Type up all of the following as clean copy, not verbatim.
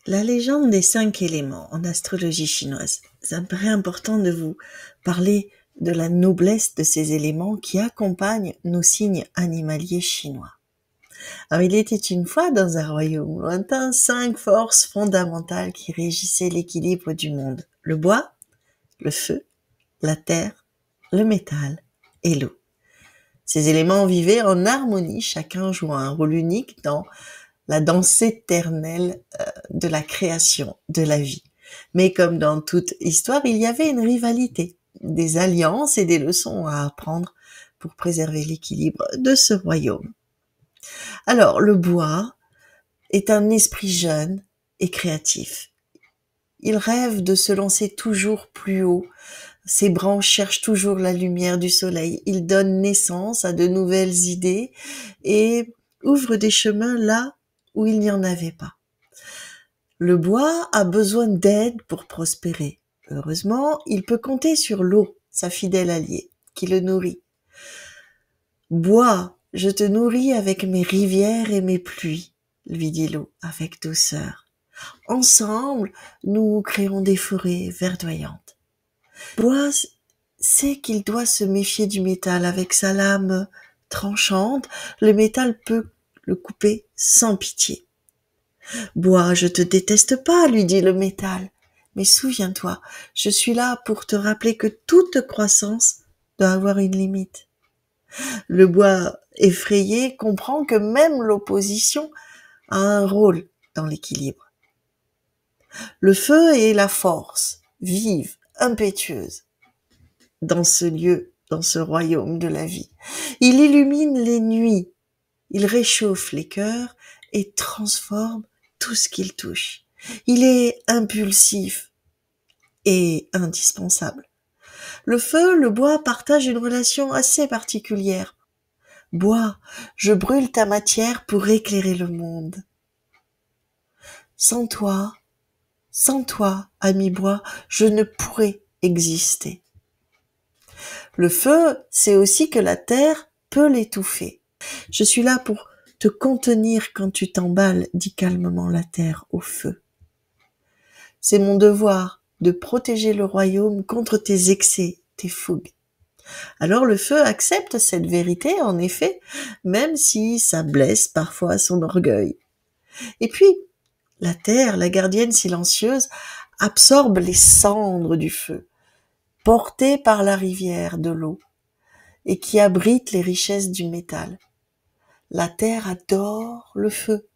La légende des 5 éléments en astrologie chinoise. Ça me paraît important de vous parler de la noblesse de ces éléments qui accompagnent nos signes animaliers chinois. Alors, il était une fois dans un royaume lointain 5 forces fondamentales qui régissaient l'équilibre du monde. Le bois, le feu, la terre, le métal et l'eau. Ces éléments vivaient en harmonie, chacun jouant un rôle unique dans la danse éternelle de la création, de la vie. Mais comme dans toute histoire, il y avait une rivalité, des alliances et des leçons à apprendre pour préserver l'équilibre de ce royaume. Alors, le bois est un esprit jeune et créatif. Il rêve de se lancer toujours plus haut. Ses branches cherchent toujours la lumière du soleil. Il donne naissance à de nouvelles idées et ouvre des chemins là où il n'y en avait pas. Le bois a besoin d'aide pour prospérer. Heureusement, il peut compter sur l'eau, sa fidèle alliée, qui le nourrit. Bois, je te nourris avec mes rivières et mes pluies, lui dit l'eau avec douceur. Ensemble, nous créons des forêts verdoyantes. Bois sait qu'il doit se méfier du métal. Avec sa lame tranchante, le métal peut le couper sans pitié. Bois, je te déteste pas, lui dit le métal. Mais souviens-toi, je suis là pour te rappeler que toute croissance doit avoir une limite. Le bois effrayé comprend que même l'opposition a un rôle dans l'équilibre. Le feu est la force, vive, impétueuse, dans ce lieu, dans ce royaume de la vie. Il illumine les nuits, il réchauffe les cœurs et transforme tout ce qu'il touche. Il est impulsif et indispensable. Le feu, le bois partagent une relation assez particulière. Bois, je brûle ta matière pour éclairer le monde. Sans toi, ami bois, je ne pourrais exister. Le feu, c'est aussi que la terre peut l'étouffer. Je suis là pour te contenir quand tu t'emballes, dit calmement la terre au feu. C'est mon devoir de protéger le royaume contre tes excès, tes fougues. Alors le feu accepte cette vérité, en effet, même si ça blesse parfois son orgueil. Et puis, la terre, la gardienne silencieuse, absorbe les cendres du feu, portées par la rivière de l'eau, et qui abrite les richesses du métal. La terre adore le feu,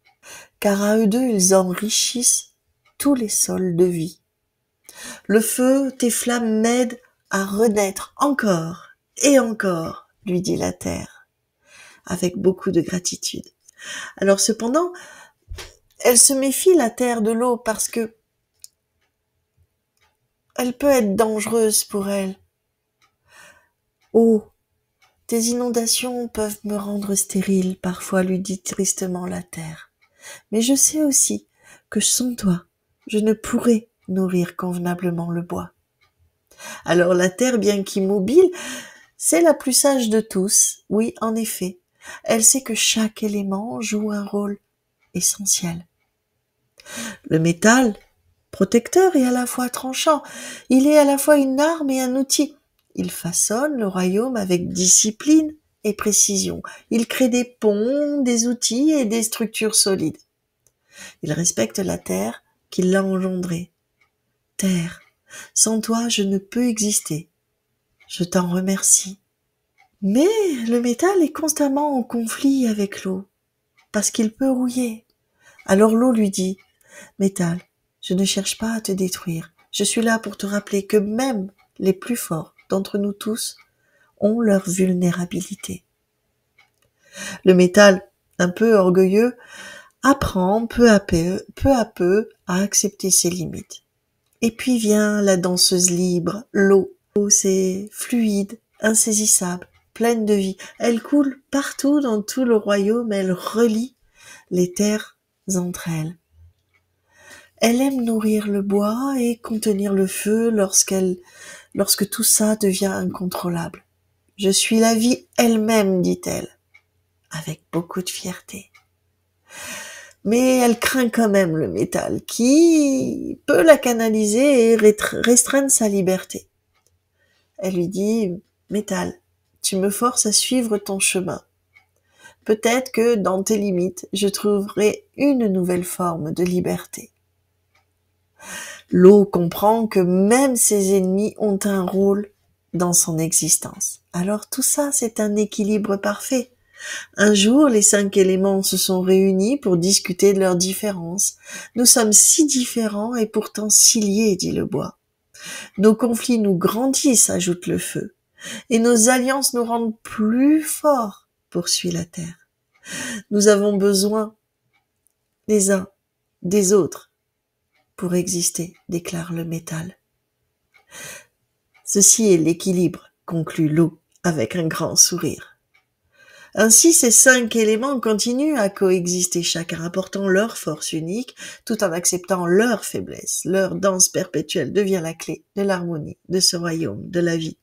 car à eux deux, ils enrichissent tous les sols de vie. Le feu, tes flammes m'aident à renaître encore et encore, lui dit la terre, avec beaucoup de gratitude. Alors cependant, elle se méfie, la terre, de l'eau, parce que elle peut être dangereuse pour elle. Oh, tes inondations peuvent me rendre stérile, parfois, lui dit tristement la terre. Mais je sais aussi que sans toi, je ne pourrais nourrir convenablement le bois. Alors la terre, bien qu'immobile, c'est la plus sage de tous. Oui, en effet, elle sait que chaque élément joue un rôle essentiel. Le métal, protecteur et à la fois tranchant, il est à la fois une arme et un outil. Il façonne le royaume avec discipline et précision. Il crée des ponts, des outils et des structures solides. Il respecte la terre qui l'a engendrée. Terre, sans toi je ne peux exister. Je t'en remercie. Mais le métal est constamment en conflit avec l'eau, parce qu'il peut rouiller. Alors l'eau lui dit, métal, je ne cherche pas à te détruire. Je suis là pour te rappeler que même les plus forts d'entre nous tous ont leur vulnérabilité. Le métal, un peu orgueilleux, apprend peu à peu à accepter ses limites. Et puis vient la danseuse libre, l'eau. L'eau, c'est fluide, insaisissable, pleine de vie. Elle coule partout dans tout le royaume, elle relie les terres entre elles. Elle aime nourrir le bois et contenir le feu lorsque tout ça devient incontrôlable. Je suis la vie elle-même, dit-elle, avec beaucoup de fierté. mais elle craint quand même le métal, qui peut la canaliser et restreindre sa liberté. Elle lui dit, Métal, tu me forces à suivre ton chemin. Peut-être que dans tes limites, je trouverai une nouvelle forme de liberté. L'eau comprend que même ses ennemis ont un rôle dans son existence. Alors tout ça, c'est un équilibre parfait. Un jour, les 5 éléments se sont réunis pour discuter de leurs différences. Nous sommes si différents et pourtant si liés, dit le bois. Nos conflits nous grandissent, ajoute le feu. Et nos alliances nous rendent plus forts, poursuit la terre. Nous avons besoin les uns des autres pour exister, déclare le métal. Ceci est l'équilibre, conclut l'eau avec un grand sourire. Ainsi, ces 5 éléments continuent à coexister, chacun apportant leur force unique, tout en acceptant leur faiblesse. Leur danse perpétuelle devient la clé de l'harmonie de ce royaume de la vie.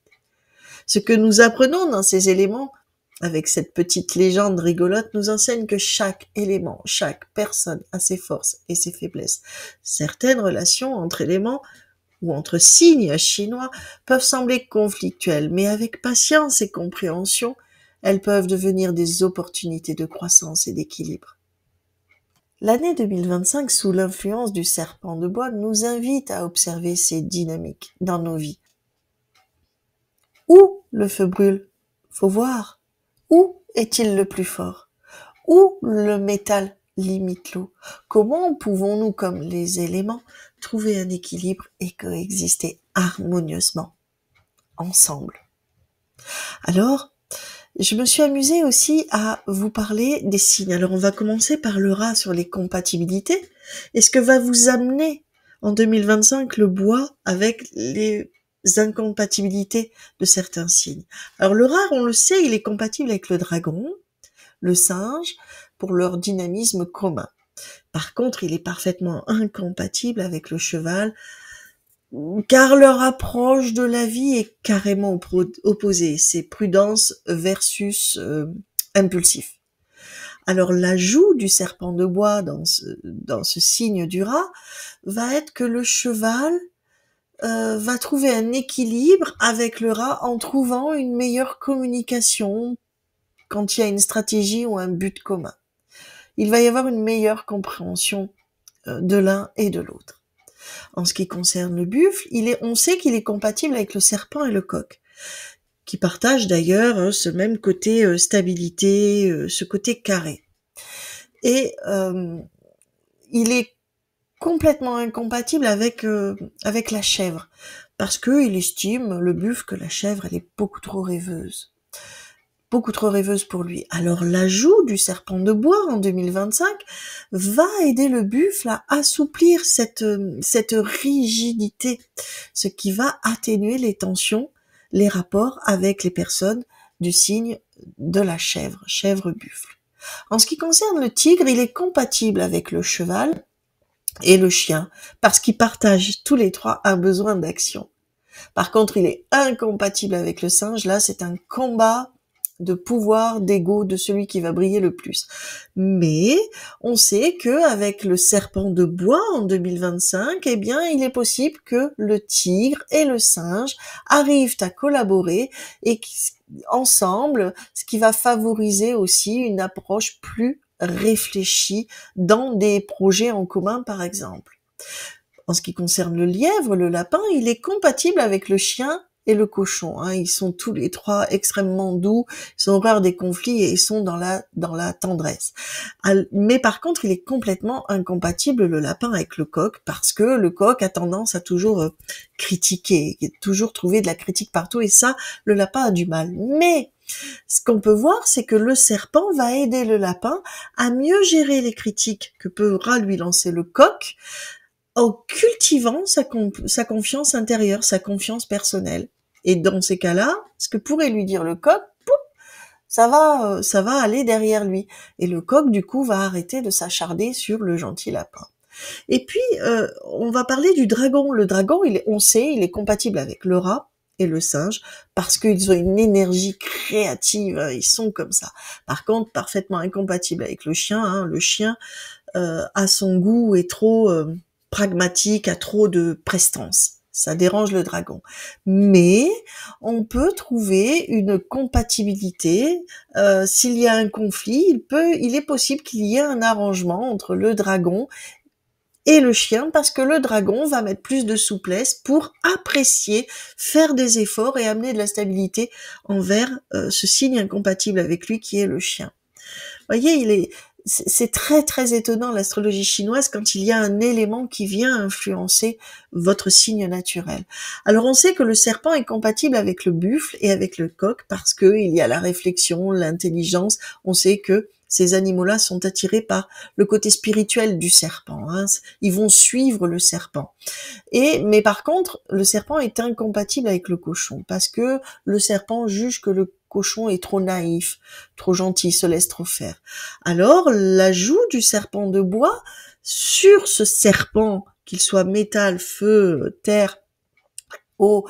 Ce que nous apprenons dans ces éléments, avec cette petite légende rigolote, nous enseigne que chaque élément, chaque personne a ses forces et ses faiblesses. Certaines relations entre éléments ou entre signes chinois peuvent sembler conflictuelles, mais avec patience et compréhension, elles peuvent devenir des opportunités de croissance et d'équilibre. L'année 2025, sous l'influence du serpent de bois, nous invite à observer ces dynamiques dans nos vies. Où le feu brûle, faut voir. Où est-il le plus fort? Où le métal limite l'eau? Comment pouvons-nous, comme les éléments, trouver un équilibre et coexister harmonieusement ensemble? Alors, je me suis amusée aussi à vous parler des signes. Alors, on va commencer par le rat sur les compatibilités. Et ce que va vous amener en 2025 le bois avec les incompatibilités de certains signes. Alors, le rat, on le sait, il est compatible avec le dragon, le singe, pour leur dynamisme commun. Par contre, il est parfaitement incompatible avec le cheval, car leur approche de la vie est carrément opposée. C'est prudence versus impulsif. Alors l'ajout du serpent de bois dans ce signe du rat va être que le cheval va trouver un équilibre avec le rat en trouvant une meilleure communication quand il y a une stratégie ou un but commun. Il va y avoir une meilleure compréhension de l'un et de l'autre. En ce qui concerne le buffle, on sait qu'il est compatible avec le serpent et le coq, qui partagent d'ailleurs ce même côté stabilité, ce côté carré. Et il est complètement incompatible avec la chèvre, parce que il estime, le buffle, que la chèvre, elle est beaucoup trop rêveuse pour lui. Alors l'ajout du serpent de bois en 2025 va aider le buffle à assouplir cette rigidité, ce qui va atténuer les tensions, les rapports avec les personnes du signe de la chèvre-buffle. En ce qui concerne le tigre, il est compatible avec le cheval et le chien, parce qu'ils partagent tous les trois un besoin d'action. Par contre, il est incompatible avec le singe. Là, c'est un combat de pouvoir, d'ego, de celui qui va briller le plus. Mais on sait que avec le serpent de bois en 2025, eh bien, il est possible que le tigre et le singe arrivent à collaborer et ensemble, ce qui va favoriser aussi une approche plus réfléchie dans des projets en commun, par exemple. En ce qui concerne le lièvre, le lapin, il est compatible avec le chien et le cochon. Ils sont tous les trois extrêmement doux, ils ont horreur des conflits et ils sont dans la tendresse. Mais par contre, il est complètement incompatible, le lapin, avec le coq, parce que le coq a tendance à toujours critiquer, toujours trouver de la critique partout, et ça, le lapin a du mal. Mais ce qu'on peut voir, c'est que le serpent va aider le lapin à mieux gérer les critiques que pourra lui lancer le coq, en cultivant sa confiance intérieure, sa confiance personnelle. Et dans ces cas-là, ce que pourrait lui dire le coq, ça va aller derrière lui. Et le coq, du coup, va arrêter de s'acharner sur le gentil lapin. Et puis, on va parler du dragon. Le dragon, on sait, il est compatible avec le rat et le singe, parce qu'ils ont une énergie créative, ils sont comme ça. Par contre, parfaitement incompatible avec le chien. Le chien à son goût est trop pragmatique, a trop de prestance. Ça dérange le dragon. Mais on peut trouver une compatibilité. S'il y a un conflit, il est possible qu'il y ait un arrangement entre le dragon et le chien, parce que le dragon va mettre plus de souplesse pour apprécier, faire des efforts et amener de la stabilité envers ce signe incompatible avec lui qui est le chien. Vous voyez, c'est très très étonnant l'astrologie chinoise quand il y a un élément qui vient influencer votre signe naturel. Alors on sait que le serpent est compatible avec le buffle et avec le coq parce que il y a la réflexion, l'intelligence. On sait que ces animaux-là sont attirés par le côté spirituel du serpent. Hein. Ils vont suivre le serpent. Mais par contre, le serpent est incompatible avec le cochon parce que le serpent juge que le cochon est trop naïf, trop gentil, se laisse trop faire. Alors, l'ajout du serpent de bois sur ce serpent, qu'il soit métal, feu, terre, eau,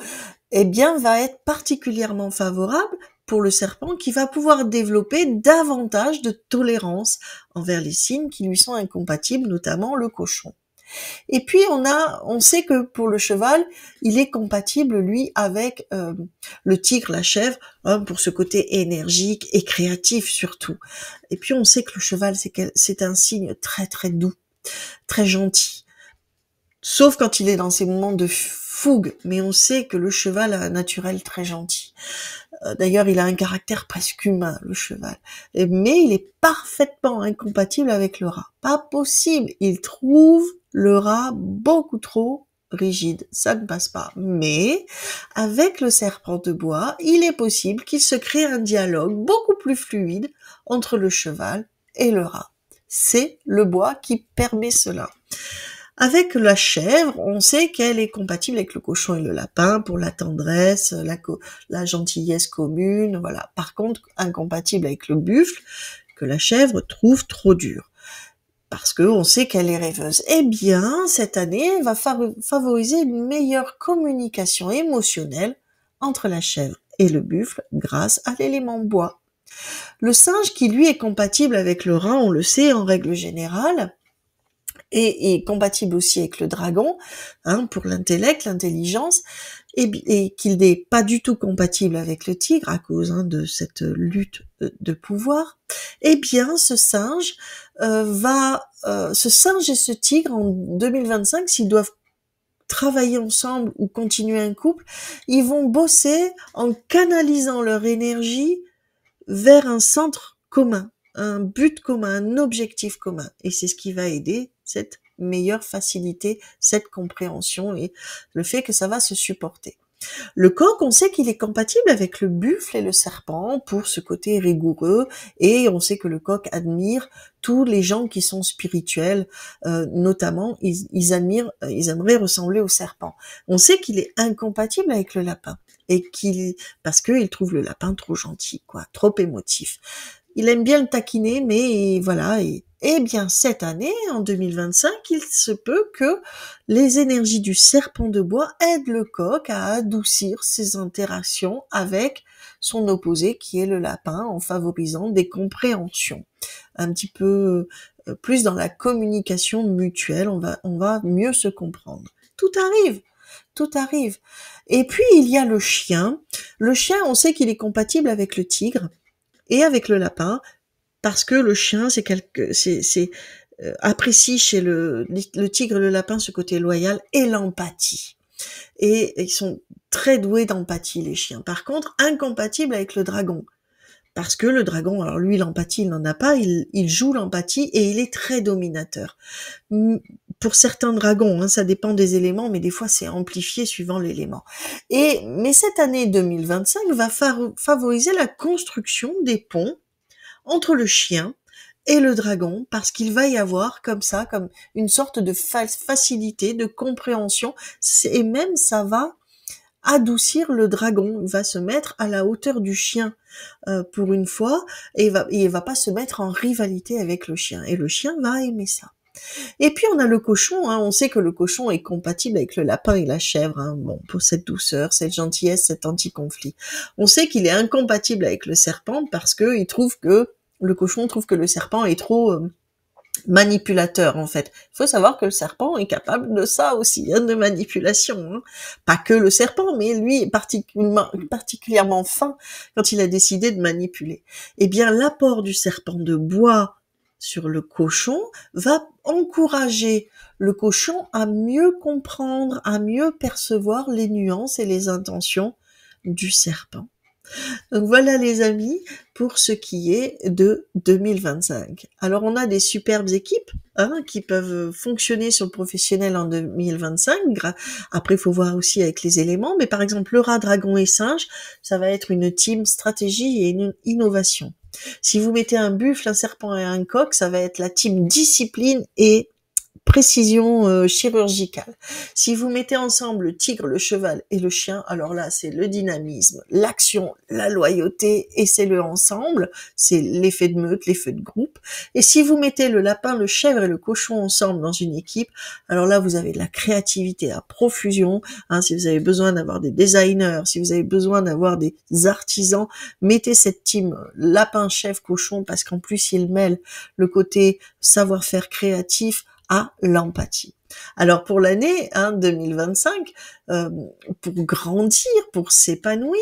eh bien, va être particulièrement favorable pour le serpent qui va pouvoir développer davantage de tolérance envers les signes qui lui sont incompatibles, notamment le cochon. Et puis on sait que pour le cheval, il est compatible lui avec le tigre, la chèvre, hein, pour ce côté énergique et créatif surtout. Et puis on sait que le cheval c'est un signe très très doux, très gentil. Sauf quand il est dans ses moments de fougue, mais on sait que le cheval a un naturel très gentil. D'ailleurs, il a un caractère presque humain, le cheval. Mais il est parfaitement incompatible avec le rat. Pas possible. Il trouve le rat beaucoup trop rigide. Ça ne passe pas. Mais avec le serpent de bois, il est possible qu'il se crée un dialogue beaucoup plus fluide entre le cheval et le rat. C'est le bois qui permet cela. Avec la chèvre, on sait qu'elle est compatible avec le cochon et le lapin pour la tendresse, la gentillesse commune, voilà. Par contre, incompatible avec le buffle, que la chèvre trouve trop dur. Parce que on sait qu'elle est rêveuse. Eh bien, cette année, elle va favoriser une meilleure communication émotionnelle entre la chèvre et le buffle grâce à l'élément bois. Le singe qui, lui, est compatible avec le rat, on le sait en règle générale, et compatible aussi avec le dragon, hein, pour l'intellect, l'intelligence, et qu'il n'est pas du tout compatible avec le tigre à cause de cette lutte de pouvoir, eh bien ce singe ce singe et ce tigre en 2025, s'ils doivent travailler ensemble ou continuer un couple, ils vont bosser en canalisant leur énergie vers un centre commun, un but commun, un objectif commun. Et c'est ce qui va aider cette meilleure facilité, cette compréhension et le fait que ça va se supporter. Le coq, on sait qu'il est compatible avec le buffle et le serpent pour ce côté rigoureux, et on sait que le coq admire tous les gens qui sont spirituels, notamment ils aimeraient ressembler au serpent. On sait qu'il est incompatible avec le lapin et parce qu'il trouve le lapin trop gentil, quoi, trop émotif. Il aime bien le taquiner, mais voilà. Eh bien, cette année, en 2025, il se peut que les énergies du serpent de bois aident le coq à adoucir ses interactions avec son opposé, qui est le lapin, en favorisant des compréhensions. Un petit peu plus dans la communication mutuelle, on va mieux se comprendre. Tout arrive. Tout arrive. Et puis, il y a le chien. Le chien, on sait qu'il est compatible avec le tigre et avec le lapin, parce que le chien, apprécie chez le tigre et le lapin ce côté loyal et l'empathie. Et ils sont très doués d'empathie, les chiens. Par contre, incompatibles avec le dragon. Parce que le dragon, alors lui, l'empathie, il n'en a pas, il joue l'empathie et il est très dominateur. Pour certains dragons, hein, ça dépend des éléments, mais des fois c'est amplifié suivant l'élément. Mais cette année 2025 va favoriser la construction des ponts entre le chien et le dragon, parce qu'il va y avoir comme une sorte de facilité, de compréhension, et même ça va adoucir le dragon. Il va se mettre à la hauteur du chien pour une fois, et il va pas se mettre en rivalité avec le chien, et le chien va aimer ça. Et puis on a le cochon, hein. On sait que le cochon est compatible avec le lapin et la chèvre, hein. Bon, pour cette douceur, cette gentillesse, cet anti-conflit. On sait qu'il est incompatible avec le serpent parce que le cochon trouve que le serpent est trop manipulateur en fait. Il faut savoir que le serpent est capable de ça aussi, hein, de manipulation. Hein. Pas que le serpent, mais lui est particulièrement fin quand il a décidé de manipuler. Eh bien, l'apport du serpent de bois sur le cochon va encourager le cochon à mieux comprendre, à mieux percevoir les nuances et les intentions du serpent. Donc voilà les amis pour ce qui est de 2025. Alors on a des superbes équipes qui peuvent fonctionner sur le professionnel en 2025. Après il faut voir aussi avec les éléments, mais par exemple le rat, dragon et singe, ça va être une team stratégie et une innovation. Si vous mettez un buffle, un serpent et un coq, ça va être la team discipline et précision chirurgicale. Si vous mettez ensemble le tigre, le cheval et le chien, alors là, c'est le dynamisme, l'action, la loyauté, et c'est le ensemble, c'est l'effet de meute, l'effet de groupe. Et si vous mettez le lapin, le chèvre et le cochon ensemble dans une équipe, alors là, vous avez de la créativité à profusion. Si vous avez besoin d'avoir des designers, si vous avez besoin d'avoir des artisans, mettez cette team lapin, chèvre, cochon, parce qu'en plus, il mêle le côté savoir-faire créatif à l'empathie. Alors pour l'année 2025, pour grandir, pour s'épanouir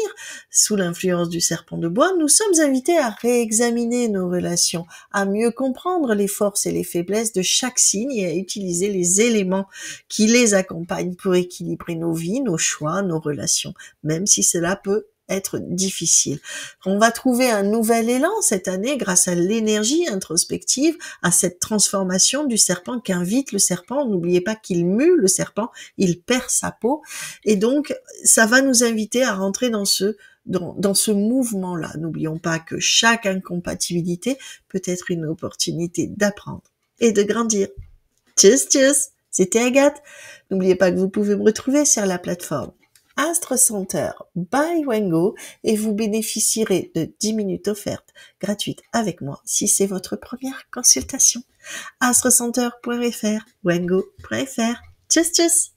sous l'influence du serpent de bois, nous sommes invités à réexaminer nos relations, à mieux comprendre les forces et les faiblesses de chaque signe et à utiliser les éléments qui les accompagnent pour équilibrer nos vies, nos choix, nos relations, même si cela peut être difficile. On va trouver un nouvel élan cette année grâce à l'énergie introspective, à cette transformation du serpent qu'invite le serpent. N'oubliez pas qu'il mue le serpent, il perd sa peau. Et donc, ça va nous inviter à rentrer dans ce mouvement-là. N'oublions pas que chaque incompatibilité peut être une opportunité d'apprendre et de grandir. Tchuss, tchuss, c'était Agathe. N'oubliez pas que vous pouvez me retrouver sur la plateforme Astre Center by Wengo et vous bénéficierez de 10 minutes offertes gratuites avec moi si c'est votre première consultation. astrecenter.fr, wengo.fr. Tchuss, tchuss!